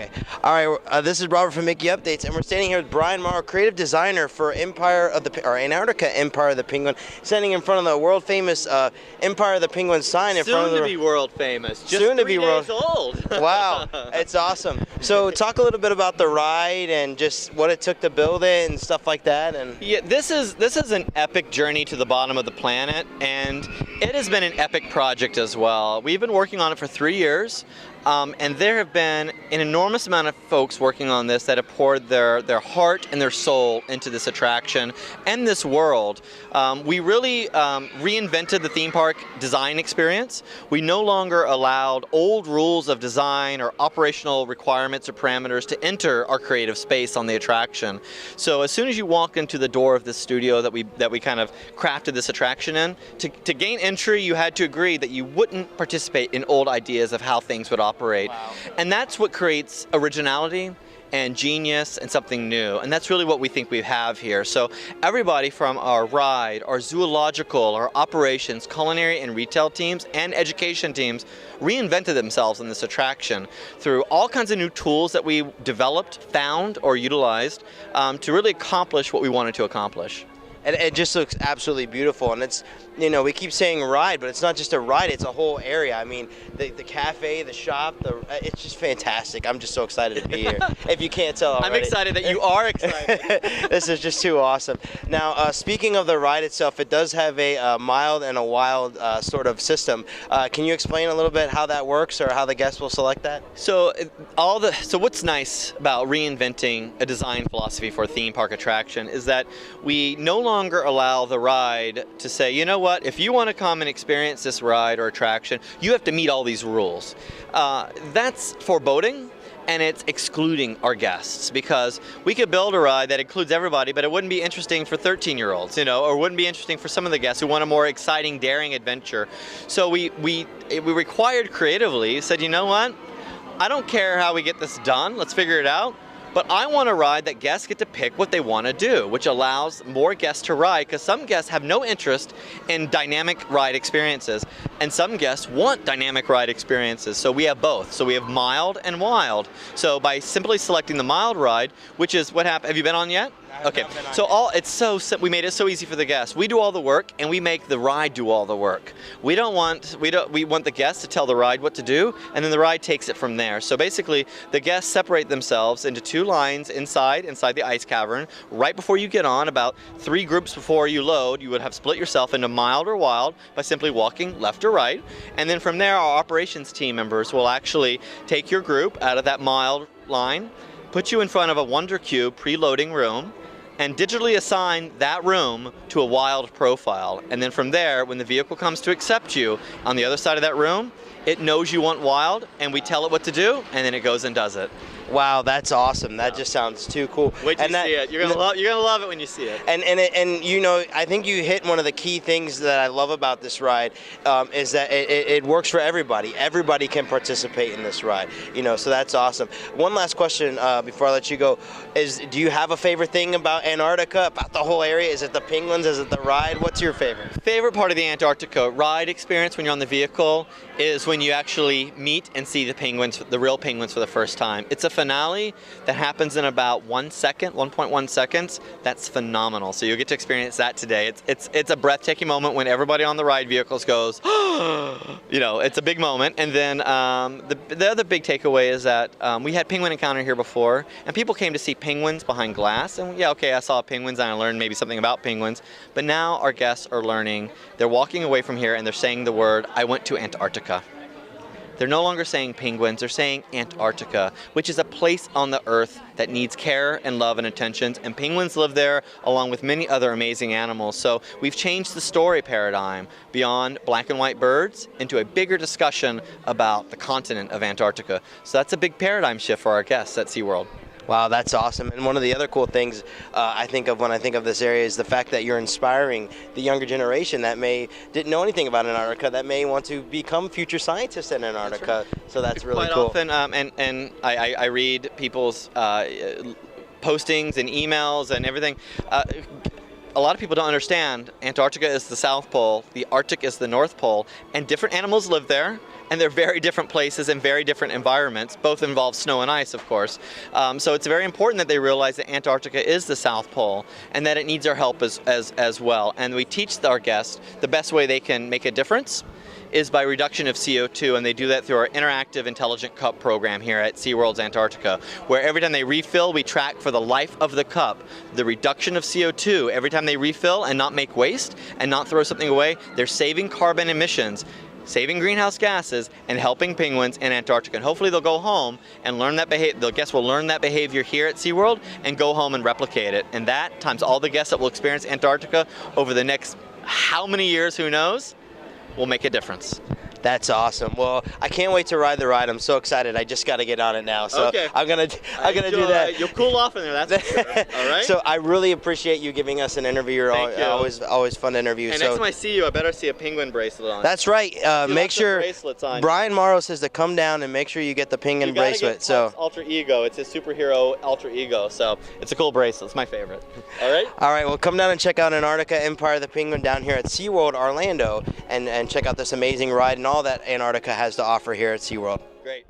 Okay. All right. This is Robert from Mickey Updates, and we're standing here with Brian Morrow, creative designer for Antarctica Empire of the Penguin, standing in front of the world famous Empire of the Penguin sign in front of the. Soon to be world famous. Just soon to 3 be days old. Wow, it's awesome. So talk a little bit about the ride and just what it took to build it and stuff like that. And yeah, this is an epic journey to the bottom of the planet, and it has been an epic project as well. We've been working on it for 3 years. And there have been an enormous amount of folks working on this that have poured their heart and their soul into this attraction and this world. We really reinvented the theme park design experience. We no longer allowed old rules of design or operational requirements or parameters to enter our creative space on the attraction. So as soon as you walk into the door of this studio that we kind of crafted this attraction in, to gain entry, you had to agree that you wouldn't participate in old ideas of how things would operate. Wow. And that's what creates originality and genius and something new. And that's really what we think we have here. So everybody from our ride, our zoological, our operations, culinary and retail teams, and education teams reinvented themselves in this attraction through all kinds of new tools that we developed, found, or utilized to really accomplish what we wanted to accomplish. And it just looks absolutely beautiful, and it's, you know, we keep saying ride, but it's not just a ride, it's a whole area. I mean, the cafe, the shop, it's just fantastic. I'm just so excited to be here, if you can't tell already. I'm excited that you are excited. This is just too awesome. Now, speaking of the ride itself, it does have a mild and a wild sort of system. Can you explain a little bit how that works, or how the guests will select that? So what's nice about reinventing a design philosophy for a theme park attraction is that we no longer allow the ride to say, you know what, if you want to come and experience this ride or attraction, you have to meet all these rules. That's foreboding, and it's excluding our guests, because we could build a ride that includes everybody, but it wouldn't be interesting for 13-year-olds, you know, or wouldn't be interesting for some of the guests who want a more exciting, daring adventure. So we required creatively, said, you know what, I don't care how we get this done, let's figure it out. But I want a ride that guests get to pick what they want to do, which allows more guests to ride, because some guests have no interest in dynamic ride experiences, and some guests want dynamic ride experiences. So we have both. So we have mild and wild. So by simply selecting the mild ride, which is what happened, have you been on yet? Okay, so we made it so easy for the guests. We do all the work, and we make the ride do all the work. We want the guests to tell the ride what to do, and then the ride takes it from there. So basically, the guests separate themselves into 2 lines inside the ice cavern. Right before you get on, about 3 groups before you load, you would have split yourself into mild or wild by simply walking left or right. And then from there, our operations team members will actually take your group out of that mild line, put you in front of a Wonder Cube preloading room, and digitally assign that room to a wild profile. And then from there, when the vehicle comes to accept you on the other side of that room, it knows you want wild, and we tell it what to do, and then it goes and does it. Wow, that's awesome. That just sounds too cool. Wait till you see it. You're gonna love it when you see it. And you know, I think you hit one of the key things that I love about this ride, is that it works for everybody. Everybody can participate in this ride. You know, so that's awesome. One last question before I let you go is: do you have a favorite thing about Antarctica, about the whole area? Is it the penguins? Is it the ride? What's your favorite? Favorite part of the Antarctica ride experience when you're on the vehicle is when you actually meet and see the penguins, the real penguins, for the first time. It's a finale that happens in about 1 second, 1.1 seconds. That's phenomenal. So you'll get to experience that today. It's a breathtaking moment when everybody on the ride vehicles goes, you know, it's a big moment. And then the other big takeaway is that we had Penguin Encounter here before, and people came to see penguins behind glass. And yeah, okay, I saw penguins and I learned maybe something about penguins. But now our guests are learning. They're walking away from here and they're saying the word, I went to Antarctica. They're no longer saying penguins, they're saying Antarctica, which is a place on the earth that needs care and love and attention, and penguins live there along with many other amazing animals. So we've changed the story paradigm beyond black and white birds into a bigger discussion about the continent of Antarctica. So that's a big paradigm shift for our guests at SeaWorld. Wow, that's awesome. And one of the other cool things I think of when I think of this area is the fact that you're inspiring the younger generation that didn't know anything about Antarctica, that may want to become future scientists in Antarctica. That's right. So that's really cool. Quite often, and I read people's postings and emails and everything. a lot of people don't understand, Antarctica is the South Pole, the Arctic is the North Pole, and different animals live there, and they're very different places and very different environments. Both involve snow and ice, of course. So it's very important that they realize that Antarctica is the South Pole and that it needs our help as well. And we teach our guests the best way they can make a difference is by reduction of CO2, and they do that through our interactive intelligent cup program here at SeaWorld's Antarctica, where every time they refill, we track for the life of the cup the reduction of CO2. Every time they refill and not make waste and not throw something away, they're saving carbon emissions, saving greenhouse gases, and helping penguins in Antarctica. And hopefully they'll go home and learn that behavior. The guests will learn that behavior here at SeaWorld and go home and replicate it. And that, times all the guests that will experience Antarctica over the next how many years, who knows, will make a difference. That's awesome. Well, I can't wait to ride the ride. I'm so excited. I just got to get on it now. So okay. I'm gonna do that. You'll cool off in there, that's for sure. All right? So I really appreciate you giving us an interview. You're Thank you. always fun to interview. And so next time I see you, I better see a penguin bracelet on. that's right. Make sure bracelets on. Brian Morrow says to come down and make sure you get the penguin bracelet. So alter ego. It's his superhero alter ego. So it's a cool bracelet. It's my favorite. All right. All right. Well, come down and check out Antarctica Empire of the Penguin down here at SeaWorld Orlando, and check out this amazing ride and all that Antarctica has to offer here at SeaWorld. Great.